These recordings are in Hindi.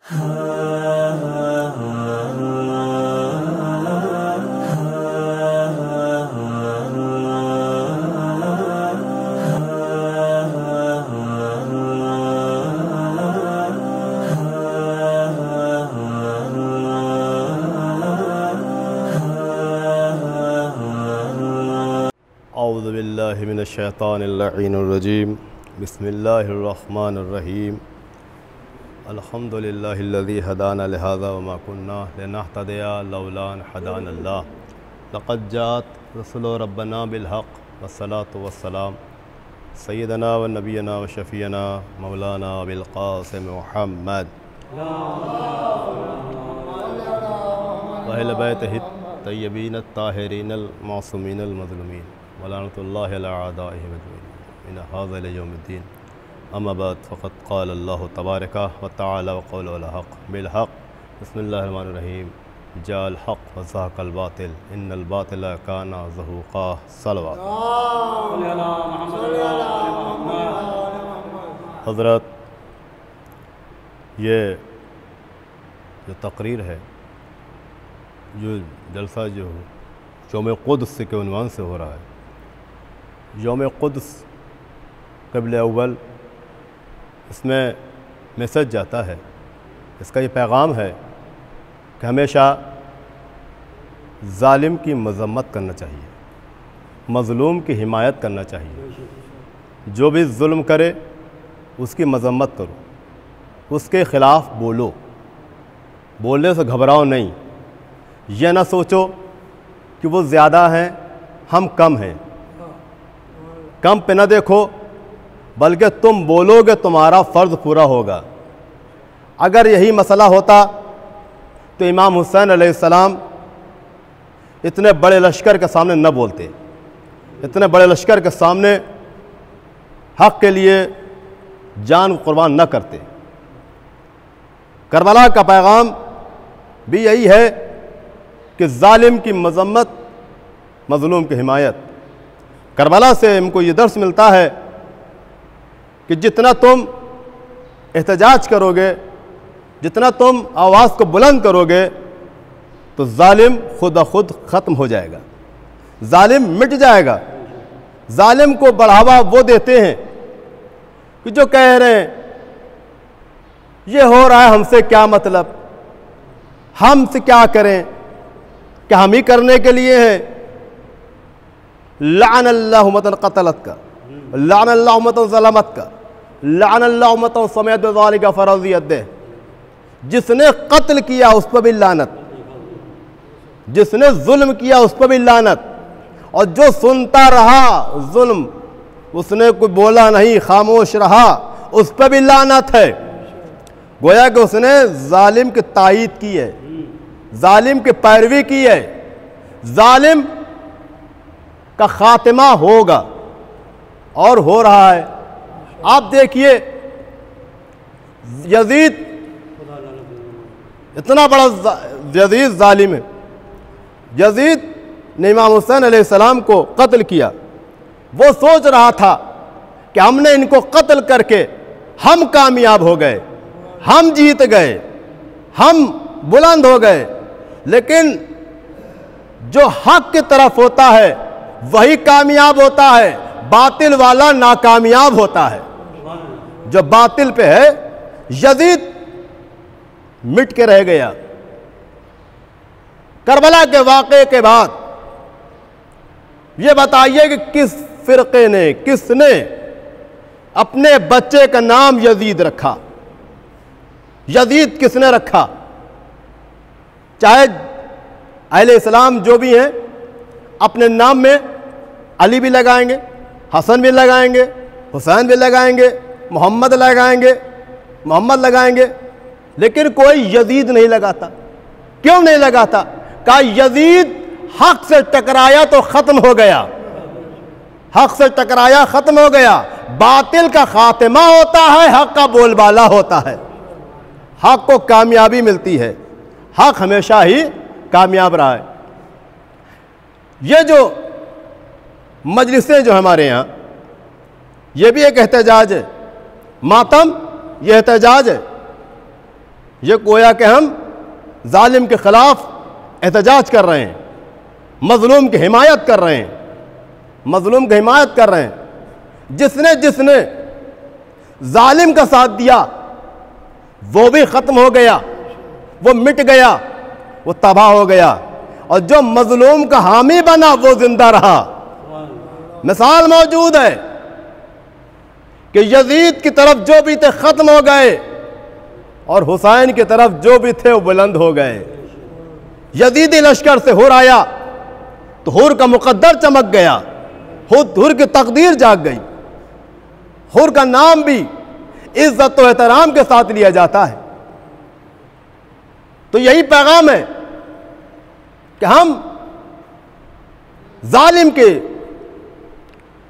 औज़ु बिल्लाहि मिनश्शैतानिर्रजीम बिस्मिल्लाहिर्रहमानिर्रहीम अल्हम्दुलिल्लाहिल्लज़ी हदाना लिहाज़ा वमा कुन्ना लिनहतदिया लौला अन हदानल्लाह लक़द जाअत रसूलु रब्बना बिलहक़ वस्सलातु वस्सलाम सय्यदना व नबियना व शफ़ीअना मौलाना अबिल क़ासिम मुहम्मद व अहले बैतिहि तय्यबीन अत्ताहिरीन अल-मासूमीन अल-मज़लूमीन वलानतुल्लाहि अला आदाइहिम अजमईन इला हाज़ा यौमिद्दीन अम्मा बाद फ़क़द क़ाल अल्लाहु तबारक व तआला व क़ौलुहुल हक़ बिल हक़ बिस्मिल्लाहिर रहमानिर रहीम जाअल हक़ व ज़हक़ल बातिल इन्नल बातिला काना ज़हूक़ा सलवात। हज़रत, ये जो तक़रीर है, जो जलसा जो यौम क़ुद्स के उन्वान से हो रहा है, यौम क़ुद्स क़िबल अव्वल, इसमें मैसेज जाता है, इसका ये पैगाम है कि हमेशा ज़ालिम की मज़म्मत करना चाहिए, मज़लूम की हिमायत करना चाहिए। जो भी जुल्म करे उसकी मज़म्मत करो, उसके ख़िलाफ़ बोलो, बोलने से घबराओ नहीं। यह ना सोचो कि वो ज़्यादा हैं हम कम हैं, कम पे ना देखो, बल्कि तुम बोलोगे तुम्हारा फ़र्ज़ पूरा होगा। अगर यही मसला होता तो इमाम हुसैन अलैहिस्सलाम इतने बड़े लश्कर के सामने न बोलते, इतने बड़े लश्कर के सामने हक़ के लिए जान कुर्बान न करते। करबला का पैगाम भी यही है कि ज़ालिम की मज़म्मत, मज़लूम की हिमायत। करबला से हमको ये दर्स मिलता है कि जितना तुम एहतजाज करोगे, जितना तुम आवाज़ को बुलंद करोगे, तो ज़ालिम खुद ब खुद ख़त्म हो जाएगा, ज़ालिम मिट जाएगा। ज़ालिम को बढ़ावा वो देते हैं कि जो कह रहे हैं ये हो रहा है, हमसे क्या मतलब, हमसे क्या करें, क्या हम ही करने के लिए हैं। लानल्लाहु उम्मतन क़तलत का, लानल्लाहु उम्मतन ज़लमत का, लानल्लाहु उम्मतन समिअत बिज़ालिका फ़रज़ियत दे। जिसने कत्ल किया उस पर भी लानत, जिसने जुल्म किया उस पर भी लानत, और जो सुनता रहा जुल्म, उसने कोई बोला नहीं, खामोश रहा, उस पर भी लानत है। गोया कि उसने जालिम की तायीद की है, जालिम की पैरवी की है। जालिम का खात्मा होगा और हो रहा है। आप देखिए यजीद, इतना बड़ा यजीद जालिम है। यजीद ने इमाम हुसैन अलैहिस्सलाम को कत्ल किया। वो सोच रहा था कि हमने इनको कत्ल करके हम कामयाब हो गए, हम जीत गए, हम बुलंद हो गए। लेकिन जो हक की तरफ होता है वही कामयाब होता है, बातिल वाला नाकामयाब होता है। जो बातिल पे है, यजीद मिट के रह गया। करबला के वाक़े के बाद ये बताइए कि किस फ़िरक़े ने, किसने अपने बच्चे का नाम यजीद रखा? यजीद किसने रखा? चाहे अहले इस्लाम जो भी हैं अपने नाम में अली भी लगाएंगे, हसन भी लगाएंगे, हुसैन भी लगाएंगे, मोहम्मद लगाएंगे, मोहम्मद लगाएंगे, लेकिन कोई यजीद नहीं लगाता। क्यों नहीं लगाता? कहा यजीद हक से टकराया तो ख़त्म हो गया, हक से टकराया ख़त्म हो गया। बातिल का खात्मा होता है, हक का बोलबाला होता है। हक को कामयाबी मिलती है, हक हमेशा ही कामयाब रहा है। ये जो मजलिसें जो हमारे यहाँ, ये भी एक एहतजाज है। मातम ये एहतजाज है। ये गोया कि हम जालिम के खिलाफ एहतजाज कर रहे हैं, मजलूम की हिमायत कर रहे हैं, मजलूम की हिमायत कर रहे हैं। जिसने जिसने जालिम का साथ दिया वो भी ख़त्म हो गया, वो मिट गया, वो तबाह हो गया, और जो मजलूम का हामी बना वो जिंदा रहा। मिसाल मौजूद है कि यजीद की तरफ जो भी थे ख़त्म हो गए और हुसैन की तरफ जो भी थे वो बुलंद हो गए। यजीदी लश्कर से हुर आया तो हुर का मुकद्दर चमक गया, हुर की तकदीर जाग गई। हुर का नाम भी इज्जत और एहतराम के साथ लिया जाता है। तो यही पैगाम है कि हम जालिम के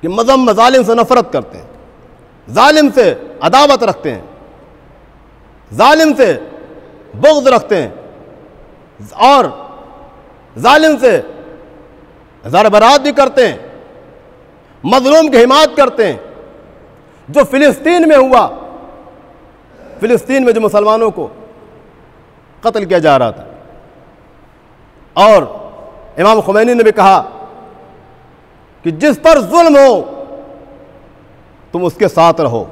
मज़म्म जालिम से नफरत करते हैं, जालिम से अदावत रखते हैं, जालिम से बुग़्ज़ रखते हैं और जालिम से ज़र-बरात भी करते हैं, मज़लूम की हिमायत करते हैं। जो फ़िलिस्तीन में हुआ, फ़िलिस्तीन में जो मुसलमानों को कत्ल किया जा रहा था, और इमाम खुमैनी ने भी कहा कि जिस पर जुल्म हो तुम उसके साथ रहो,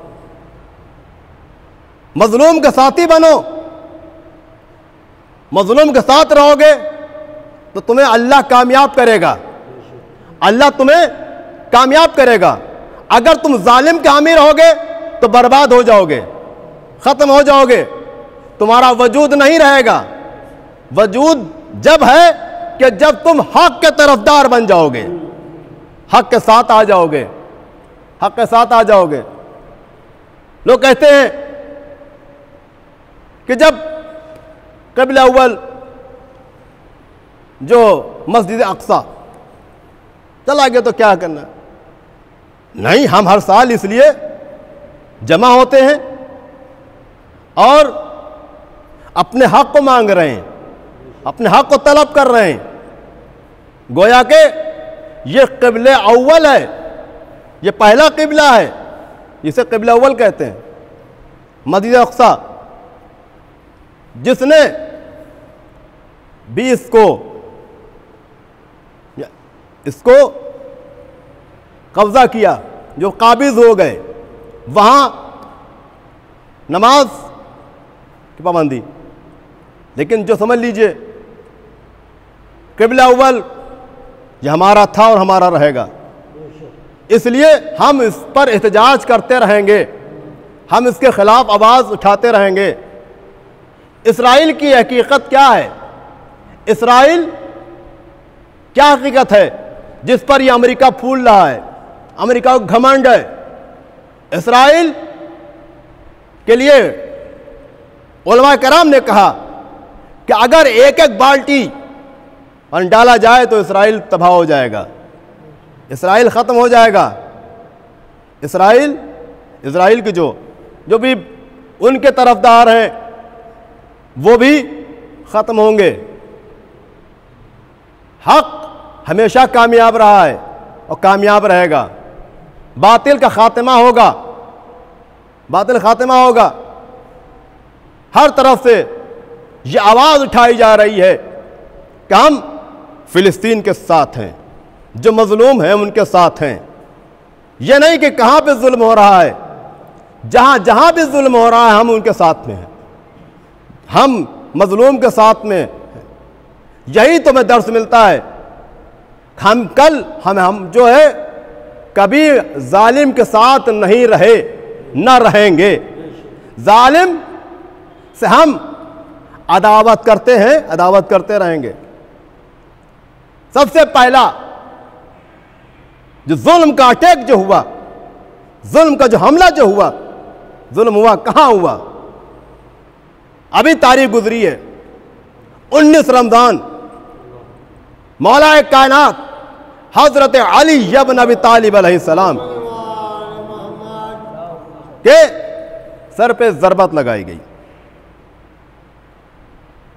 मजलूम के साथी बनो। मजलूम के साथ रहोगे तो तुम्हें अल्लाह कामयाब करेगा, अल्लाह तुम्हें कामयाब करेगा। अगर तुम जालिम के हामी रहोगे तो बर्बाद हो जाओगे, खत्म हो जाओगे, तुम्हारा वजूद नहीं रहेगा। वजूद जब है कि जब तुम हक के तरफदार बन जाओगे, हक के साथ आ जाओगे, हक के साथ आ जाओगे। लोग कहते हैं कि जब क़िबला अव्वल जो मस्जिद अक्सा चला गया तो क्या करना। नहीं, हम हर साल इसलिए जमा होते हैं और अपने हक को मांग रहे हैं, अपने हक को तलब कर रहे हैं। गोया के ये क़िबले अव्वल है, ये पहला क़िबला है, इसे क़िबला अव्वल कहते हैं, मस्जिद अक्सा। जिसने भी इसको कब्जा किया, जो काबिज हो गए, वहां नमाज की पाबंदी। लेकिन जो समझ लीजिए क़िबला अव्वल ये हमारा था और हमारा रहेगा, इसलिए हम इस पर एहतजाज करते रहेंगे, हम इसके खिलाफ आवाज़ उठाते रहेंगे। इसराइल की हकीकत क्या है? इसराइल क्या हकीकत है जिस पर यह अमेरिका फूल रहा है? अमेरिका को घमंड है। इसराइल के लिए उलमा कराम ने कहा कि अगर एक एक बाल्टी पानी डाला जाए तो इसराइल तबाह हो जाएगा, इसराइल ख़त्म हो जाएगा। इसराइल के जो भी उनके तरफदार हैं वो भी ख़त्म होंगे। हक हमेशा कामयाब रहा है और कामयाब रहेगा। बातिल का खात्मा होगा, बातिल खात्मा होगा। हर तरफ से ये आवाज़ उठाई जा रही है कि हम फ़िलिस्तीन के साथ हैं, जो मज़लूम हैं उनके साथ हैं। ये नहीं कि कहाँ पे जुल्म हो रहा है, जहाँ जहाँ भी जुल्म हो रहा है हम उनके साथ में हैं, हम मज़लूम के साथ में। यही तो हमें दर्स मिलता है। हम जो है कभी जालिम के साथ नहीं रहे, न रहेंगे। जालिम से हम अदावत करते हैं, अदावत करते रहेंगे। सबसे पहला जो जुल्म का अटैक जो हुआ, जुल्म का जो हमला जो हुआ, जुल्म हुआ कहाँ हुआ? अभी तारीख गुजरी है 19 रमज़ान, मौलाए कायनात हजरत अली इब्न अबी तालिब अलैहिस्सलाम के सर पे ज़रबत लगाई गई।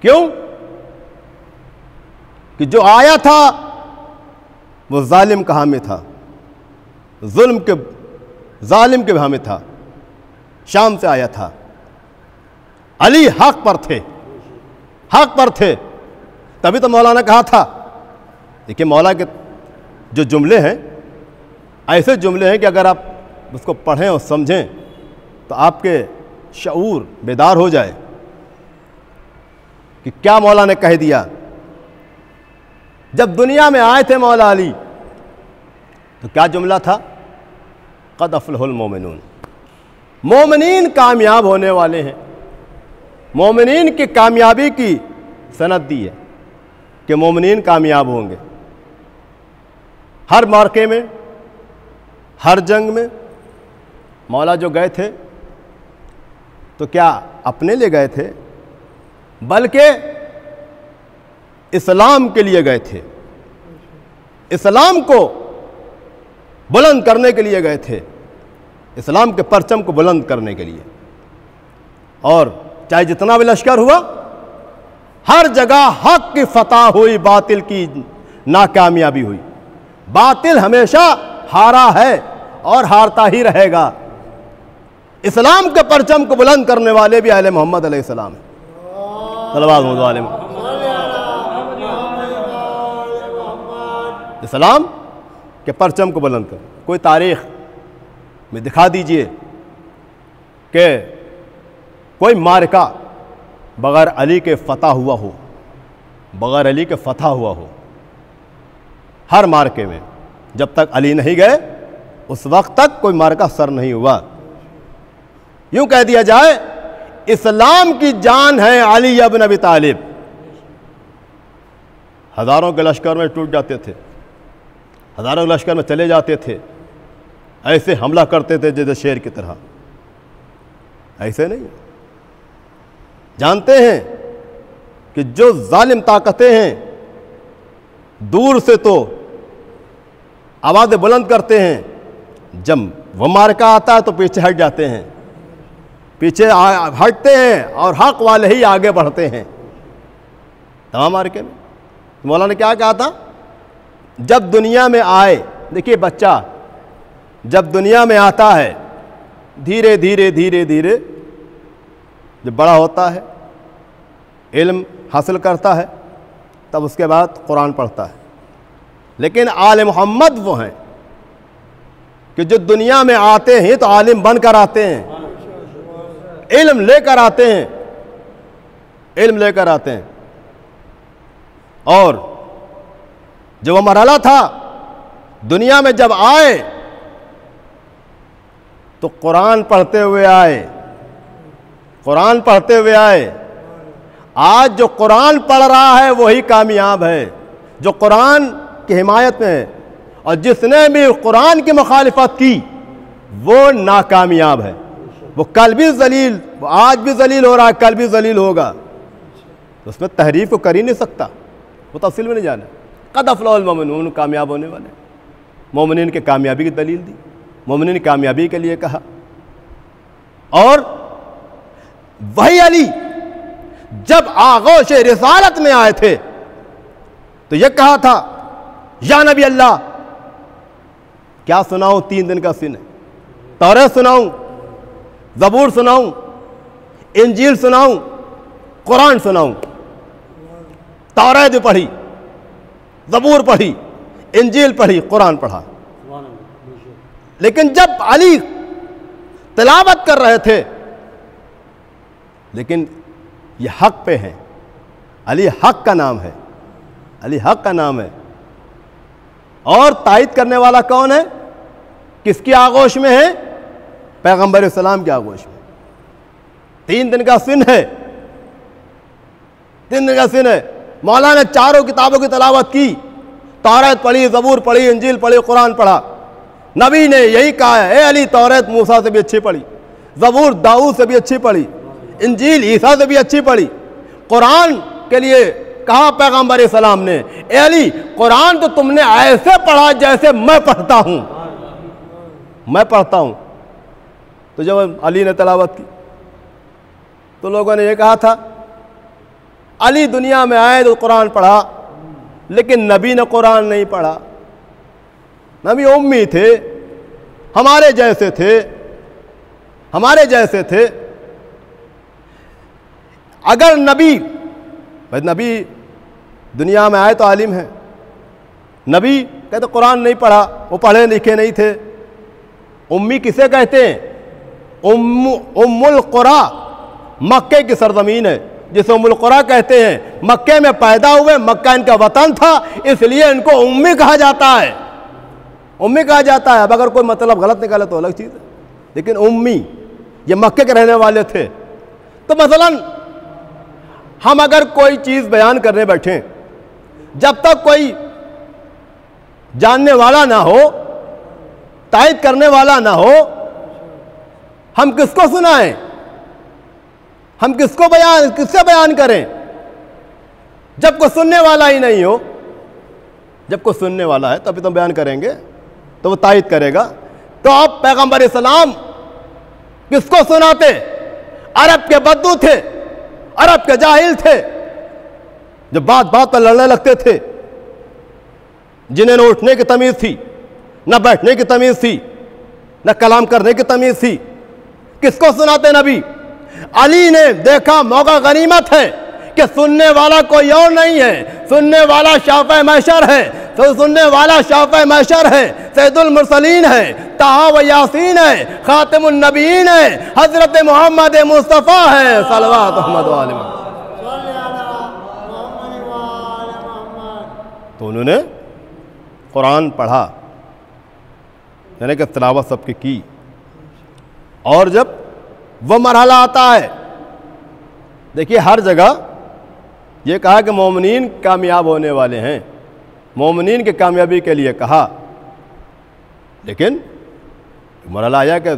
क्यों? कि जो आया था वो जालिम का हामी था, जालिम के हामी था, शाम से आया था। अली हक पर थे, हक पर थे। तभी तो मौला ने कहा था, देखिए मौला के जो जुमले हैं ऐसे जुमले हैं कि अगर आप उसको पढ़ें और समझें तो आपके शऊर बेदार हो जाए कि क्या मौला ने कह दिया। जब दुनिया में आए थे मौला अली तो क्या जुमला था? क़द अफ़लहुल मोमिनून, मोमिनीन कामयाब होने वाले हैं। मोमिनीन की कामयाबी की सनद दी है कि मोमिनीन कामयाब होंगे। हर मार्के में, हर जंग में मौला जो गए थे तो क्या अपने लिए गए थे, बल्कि इस्लाम के लिए गए थे, इस्लाम को बुलंद करने के लिए गए थे, इस्लाम के परचम को बुलंद करने के लिए। और चाहे जितना भी लश्कर हुआ, हर जगह हक की फतह हुई, बातिल की नाकामयाबी हुई। बातिल हमेशा हारा है और हारता ही रहेगा। इस्लाम के परचम को बुलंद करने वाले भी आले मोहम्मद अलैहिस्सलाम हैं। इस्लाम के परचम को बुलंद कर। कोई तारीख में दिखा दीजिए कि कोई मार्का बगैर अली के फतह हुआ हो, बगैर अली के फतह हुआ हो। हर मार्के में जब तक अली नहीं गए उस वक्त तक कोई मार्का सर नहीं हुआ। यूं कह दिया जाए, इस्लाम की जान है अली इब्न अबी तालिब। हजारों के लश्कर में टूट जाते थे, हजारों के लश्कर में चले जाते थे, ऐसे हमला करते थे जैसे शेर की तरह। ऐसे नहीं, जानते हैं कि जो जालिम ताकतें हैं दूर से तो आवाज़ें बुलंद करते हैं, जब वो मार्का आता है तो पीछे हट जाते हैं, पीछे हटते हैं और हक वाले ही आगे बढ़ते हैं। तमाम मार्के में मौला ने क्या कहा था? जब दुनिया में आए, देखिए बच्चा जब दुनिया में आता है धीरे धीरे धीरे धीरे जब बड़ा होता है, इल्म हासिल करता है, तब उसके बाद कुरान पढ़ता है। लेकिन आले मोहम्मद वो हैं कि जो दुनिया में आते हैं तो आलिम बनकर आते हैं, इल्म लेकर आते हैं, इल्म लेकर आते हैं। और जो वो मरहला था दुनिया में जब आए तो कुरान पढ़ते हुए आए, कुरान पढ़ते हुए आए। आज जो कुरान पढ़ रहा है वही कामयाब है, जो कुरान की हिमायत में है। और जिसने भी कुरान की मुखालिफत की वो नाकामयाब है। वो कल भी जलील, वो आज भी जलील हो रहा है, कल भी जलील होगा। तो उसमें तहरीफ को कर ही नहीं सकता, वो तफसील में नहीं जाना। क़द अफ़लहुल मोमिनून, कामयाब होने वाले। मोमिनीन के कामयाबी की दलील दी, मोमिनीन की कामयाबी के लिए कहा। और वही अली जब आगोश रिसालत में आए थे तो यह कहा था, या नबी अल्लाह, क्या सुनाऊं? 3 दिन का सीन है। तौरात सुनाऊं, ज़बूर सुनाऊं, इंजील सुनाऊं, कुरान सुनाऊं। तौरात भी पढ़ी, ज़बूर पढ़ी, इंजील पढ़ी, कुरान पढ़ा। लेकिन जब अली तिलावत कर रहे थे, लेकिन ये हक पे है, अली हक का नाम है, अली हक का नाम है। और तायद करने वाला कौन है? किसकी आगोश में है? पैगंबर इस्लाम की आगोश में। 3 दिन का सिन है, 3 दिन का सिन है। मौला ने चारों किताबों की तिलावत की, तौरात पढ़ी, ज़बूर पढ़ी, इंजील पढ़ी, कुरान पढ़ा। नबी ने यही कहा है, ए अली तौरात मूसा से भी अच्छी पढ़ी, ज़बूर दाऊद से भी अच्छी पढ़ी, इंजील ईसा से भी अच्छी पढ़ी। कुरान के लिए कहा पैगंबर इस्लाम ने, ए अली कुरान तो तुमने ऐसे पढ़ा जैसे मैं पढ़ता हूं, मैं पढ़ता हूं। तो जब अली ने तिलावत की तो लोगों ने यह कहा था, अली दुनिया में आए तो कुरान पढ़ा, लेकिन नबी ने कुरान नहीं पढ़ा। नबी उम्मी थे, हमारे जैसे थे, हमारे जैसे थे। अगर नबी, भाई नबी दुनिया में आए तो आलिम है, नबी कहते कुरान नहीं पढ़ा, वो पढ़े लिखे नहीं थे। उम्मी किसे कहते हैं? उम्मुल कुरा मक्के की सरजमीन है जिसे उम्मुल कुरा कहते हैं। मक्के में पैदा हुए, मक्का इनका वतन था, इसलिए इनको उम्मी कहा जाता है, उम्मी कहा जाता है। अब अगर कोई मतलब गलत निकाले तो अलग चीज़ है, लेकिन उम्मी ये मक्के के रहने वाले थे। तो मसलन हम अगर कोई चीज़ बयान करने बैठें, जब तक कोई जानने वाला ना हो, तायद करने वाला ना हो, हम किसको सुनाएं? हम किससे बयान करें? जब कोई सुनने वाला ही नहीं हो। जब कोई सुनने वाला है तभी तो बयान करेंगे, तो वो तायद करेगा। तो अब पैगंबर इस्लाम किसको सुनाते? अरब के बद्दू थे, अरब के जाहिल थे, जो बात बात पर लड़ने लगते थे, जिन्हें न उठने की तमीज़ थी, न बैठने की तमीज़ थी, न कलाम करने की तमीज़ थी। किसको सुनाते नबी? अली ने देखा मौका गनीमत है कि सुनने वाला कोई और नहीं है, सुनने वाला शाफ़े महशर है, तो सुनने वाला शाफ़े महशर है, सैयदुल मुरसलीन है, ताहा व यासीन है, खातिमुन नबीयीन है, हज़रत मोहम्मद मुस्तफ़ा है सल्लल्लाहु अलैहि वसल्लम। तो उन्होंने कुरान पढ़ा, यानी कि तिलावत सबकी की। और जब वह मरहला आता है, देखिए हर जगह ये कहा कि मोमिनीन कामयाब होने वाले हैं, मोमिनीन की कामयाबी के लिए कहा, लेकिन मरहला आया कि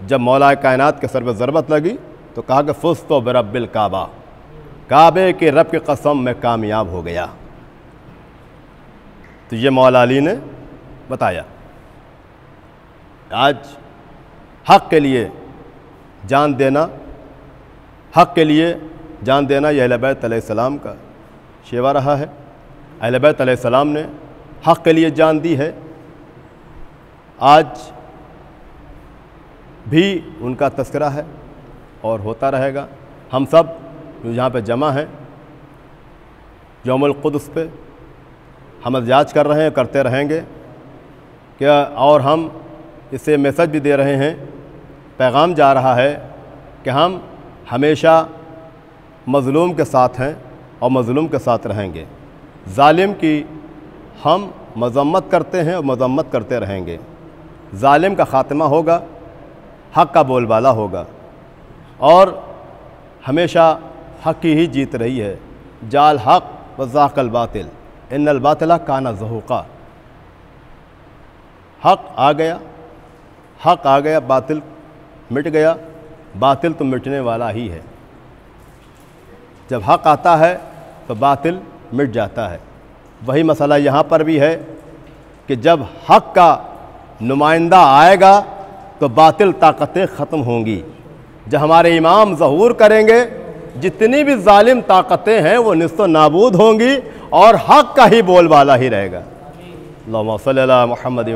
जब मौला कायनात के सर पर ज़रबत लगी तो कहा कि फुज़्तु बिरब्बिल काबा, काबे के रब की कसम में कामयाब हो गया। तो ये मौला अली ने बताया। आज हक़ के लिए जान देना, हक़ के लिए जान देना, यह अहले बैत अलैहिस्सलाम का शेवा रहा है। अहले बैत अलैहिस्सलाम ने हक़ के लिए जान दी है। आज भी उनका तज़किरा है और होता रहेगा। हम सब जो यहाँ पे जमा हैं यौमुल क़ुद्स पे हम एहतजाज कर रहे हैं, करते रहेंगे क्या, और हम इसे मैसेज भी दे रहे हैं, पैगाम जा रहा है कि हम हमेशा मज़लूम के साथ हैं और मज़लूम के साथ रहेंगे। ज़ालिम की हम मज़म्मत करते हैं और मज़म्मत करते रहेंगे। ज़ालिम का ख़ात्मा होगा, हक़ का बोलबाला होगा, और हमेशा हक़ की ही जीत रही है। जाल हक़ व ज़ाक़ल बातिल इन्नल बातिला काना ज़हूक़ा। हक़ आ गया, हक़ आ गया, बातिल मिट गया। बातिल तो मिटने वाला ही है। जब हक़ आता है तो बातिल मिट जाता है। वही मसला यहाँ पर भी है कि जब हक़ का नुमाइंदा आएगा तो बातिल ताकतें ख़त्म होंगी। जब हमारे इमाम ज़हूर करेंगे, जितनी भी ज़ालिम ताकतें हैं वो निस्तो नाबूद होंगी और हक़ का ही बोलबाला ही रहेगा। अल्लाहुम्मा सल्ली अला मुहम्मद।